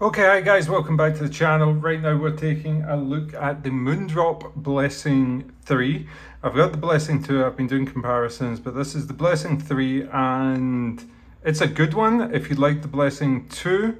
Okay, hi guys, welcome back to the channel. Right now we're taking a look at the Moondrop Blessing 3. I've got the Blessing 2, I've been doing comparisons, but this is the Blessing 3 and it's a good one if you like the Blessing 2.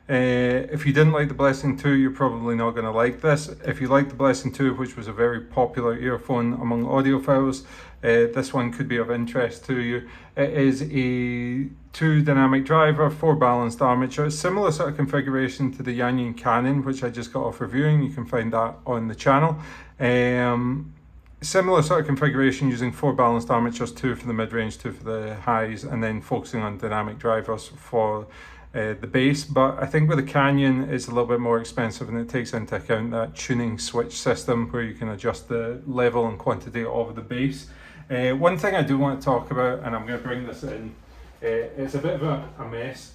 If you didn't like the Blessing 2, you're probably not going to like this. If you like the Blessing 2, which was a very popular earphone among audiophiles, this one could be of interest to you. It is a 2 dynamic driver, 4 balanced armature, similar sort of configuration to the Yanyin Canon, which I just got off reviewing. You can find that on the channel. Similar sort of configuration using 4 balanced armatures, 2 for the mid-range, 2 for the highs, and then focusing on dynamic drivers for the bass. But I think with the Canyon it's a little bit more expensive, and it takes into account that tuning switch system where you can adjust the level and quantity of the bass. One thing I do want to talk about, and I'm going to bring this in, it's a bit of a mess,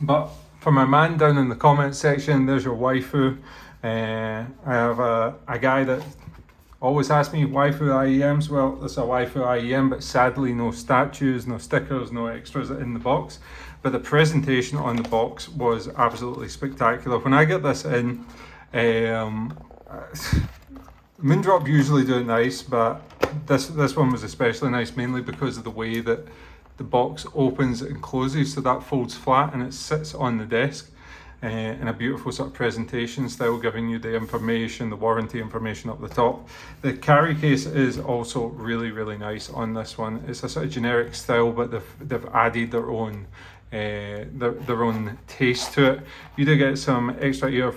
but for my man down in the comments section, there's your waifu. I have a guy that always asks me waifu IEM'S. Well, it's a waifu IEM, but sadly no statues, no stickers, no extras in the box. But the presentation on the box was absolutely spectacular. When I get this in, Moondrop usually do it nice, but this one was especially nice, mainly because of the way that the box opens and closes, so that folds flat and it sits on the desk in a beautiful sort of presentation style, giving you the information, the warranty information up the top. The carry case is also really, really nice on this one. It's a sort of generic style, but they've added their own taste to it. You do get some extra ear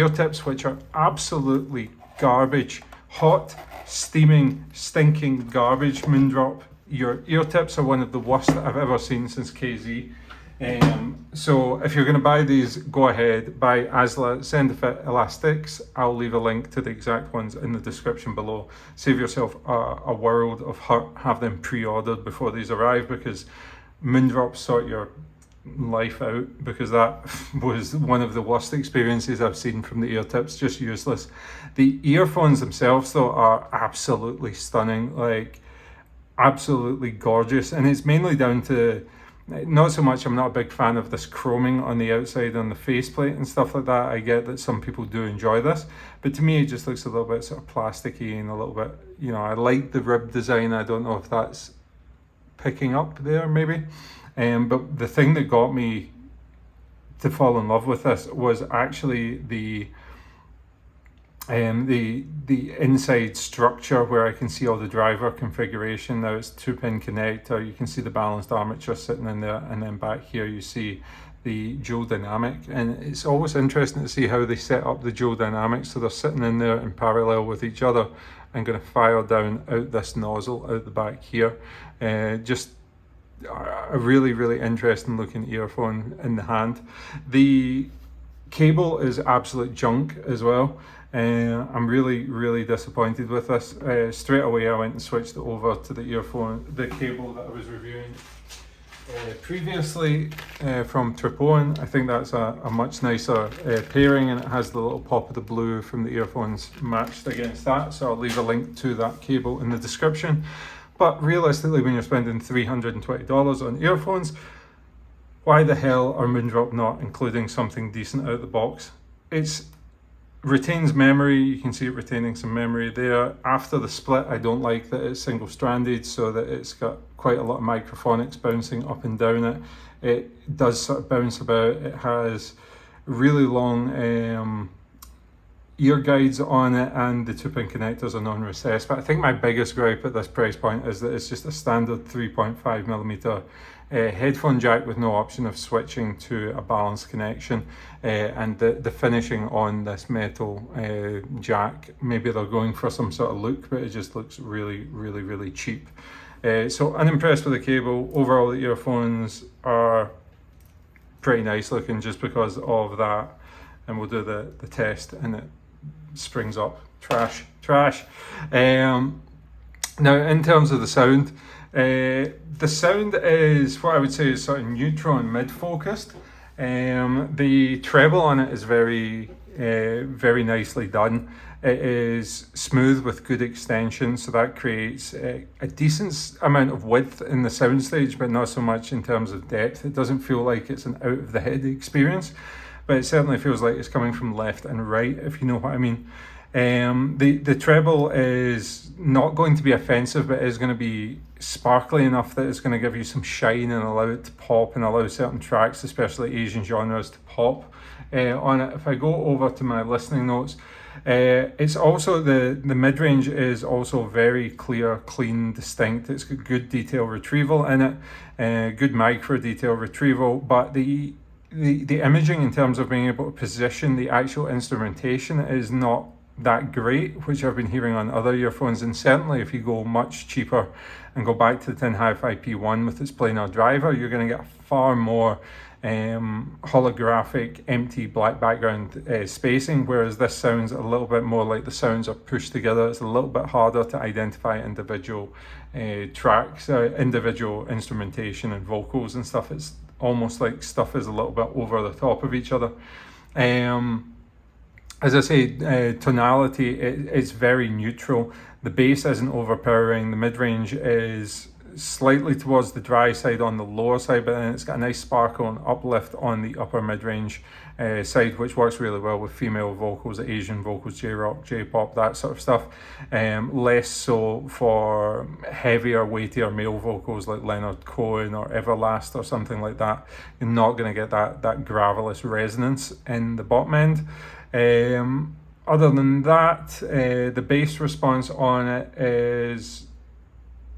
tips, which are absolutely garbage, hot, steaming, stinking garbage. Moondrop, your ear tips are one of the worst that I've ever seen since KZ. So if you're going to buy these, go ahead, buy ASLA Send-A-Fit elastics. I'll leave a link to the exact ones in the description below. Save yourself a world of hurt. Have them pre-ordered before these arrive, because Moondrop sort your life out, because that was one of the worst experiences I've seen from the ear tips. Just useless. The earphones themselves though are absolutely stunning, like absolutely gorgeous, and it's mainly down to, not so much, I'm not a big fan of this chroming on the outside on the faceplate and stuff like that. I get that some people do enjoy this, but to me it just looks a little bit sort of plasticky and a little bit, you know, I like the rib design. I don't know if that's picking up there maybe. But the thing that got me to fall in love with this was actually the inside structure, where I can see all the driver configuration. Now it's 2-pin connector, you can see the balanced armature sitting in there, and then back here you see the dual dynamic. And it's always interesting to see how they set up the dual dynamics, so they're sitting in there in parallel with each other and going to fire down out this nozzle out the back here. Just a really, really interesting looking earphone in the hand. The cable is absolute junk as well. I'm really, really disappointed with this. Straight away I went and switched it over to the cable that I was reviewing previously from Tripone. I think that's a much nicer pairing, and it has the little pop of the blue from the earphones matched against that, so I'll leave a link to that cable in the description. But realistically, when you're spending $320 on earphones, why the hell are Moondrop not including something decent out of the box? It retains memory, you can see it retaining some memory there. After the split, I don't like that it's single-stranded, so that it's got quite a lot of microphonics bouncing up and down it. It does sort of bounce about. It has really long ear guides on it, and the 2-pin connectors are non-recessed. But I think my biggest gripe at this price point is that it's just a standard 3.5mm headphone jack with no option of switching to a balanced connection, and the finishing on this metal jack, maybe they're going for some sort of look, but it just looks really, really, really cheap. So unimpressed with the cable. Overall, the earphones are pretty nice looking just because of that, and we'll do the test, and it springs up. Trash. Now in terms of the sound, the sound is what I would say is sort of neutral and mid-focused. The treble on it is very nicely done. It is smooth with good extension, so that creates a decent amount of width in the soundstage, but not so much in terms of depth. It doesn't feel like it's an out of the head experience, but it certainly feels like it's coming from left and right, if you know what I mean. The treble is not going to be offensive, but is going to be sparkly enough that it's going to give you some shine and allow it to pop and allow certain tracks, especially Asian genres, to pop on it. If I go over to my listening notes, it's also the mid-range is also very clear, clean, distinct. It's got good detail retrieval in it, good micro detail retrieval, but the imaging in terms of being able to position the actual instrumentation is not that great, which I've been hearing on other earphones. And certainly if you go much cheaper and go back to the Tin Hi-Fi P1 with its planar driver, you're going to get far more holographic, empty black background spacing, whereas this sounds a little bit more like the sounds are pushed together. It's a little bit harder to identify individual tracks, individual instrumentation and vocals and stuff. It's almost like stuff is a little bit over the top of each other. As I say, tonality, it's very neutral. The bass isn't overpowering. The mid-range is slightly towards the dry side on the lower side, but then it's got a nice sparkle and uplift on the upper mid-range side, which works really well with female vocals, Asian vocals, J-rock, J-pop, that sort of stuff. Less so for heavier, weightier male vocals like Leonard Cohen or Everlast or something like that. You're not going to get that gravelous resonance in the bottom end. Other than that, the bass response on it is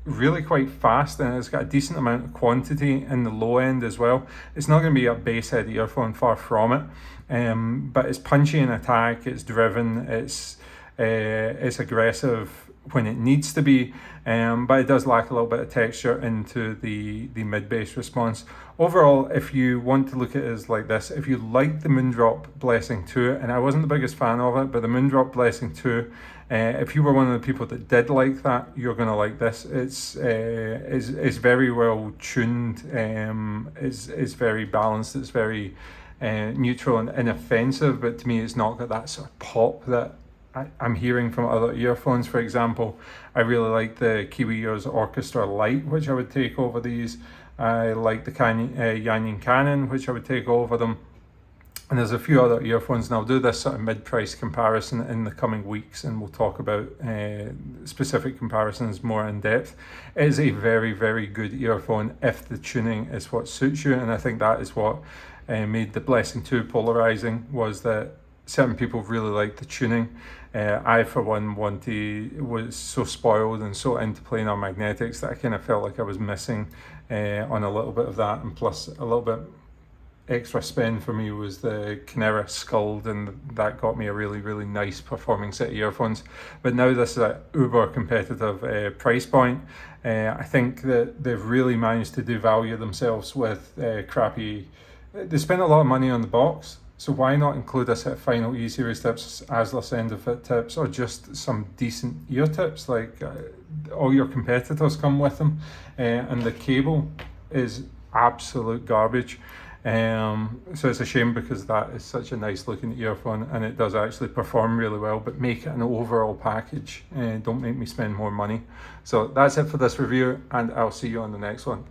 really quite fast, and it's got a decent amount of quantity in the low end as well. It's not going to be a bass head earphone, far from it, but it's punchy in attack, it's driven, it's aggressive when it needs to be, but it does lack a little bit of texture into the mid-bass response. Overall, if you want to look at it as like this, if you like the Moondrop Blessing 2, and I wasn't the biggest fan of it, but the Moondrop Blessing 2, if you were one of the people that did like that, you're going to like this. It's very well tuned, it's very balanced, it's very neutral and inoffensive, but to me it's not got that sort of pop that I'm hearing from other earphones. For example, I really like the Kiwi Ears Orchestra Lite, which I would take over these. I like the Yanyin Canon, which I would take over them. And there's a few other earphones, and I'll do this sort of mid-price comparison in the coming weeks, and we'll talk about specific comparisons more in depth. It is a very, very good earphone if the tuning is what suits you, and I think that is what made the Blessing 2 polarizing, was that certain people really like the tuning. I, for one, was so spoiled and so into planar magnetics that I kind of felt like I was missing on a little bit of that, and plus a little bit extra spend for me was the Kinera Skuld, and that got me a really, really nice performing set of earphones. But now this is an uber competitive price point. I think that they've really managed to devalue themselves with crappy. They spent a lot of money on the box, so why not include a set of final E-series tips, ASLIS end of fit tips, or just some decent ear tips? Like all your competitors come with them, and the cable is absolute garbage. So it's a shame, because that is such a nice looking earphone and it does actually perform really well, but make it an overall package, don't make me spend more money. So that's it for this review, and I'll see you on the next one.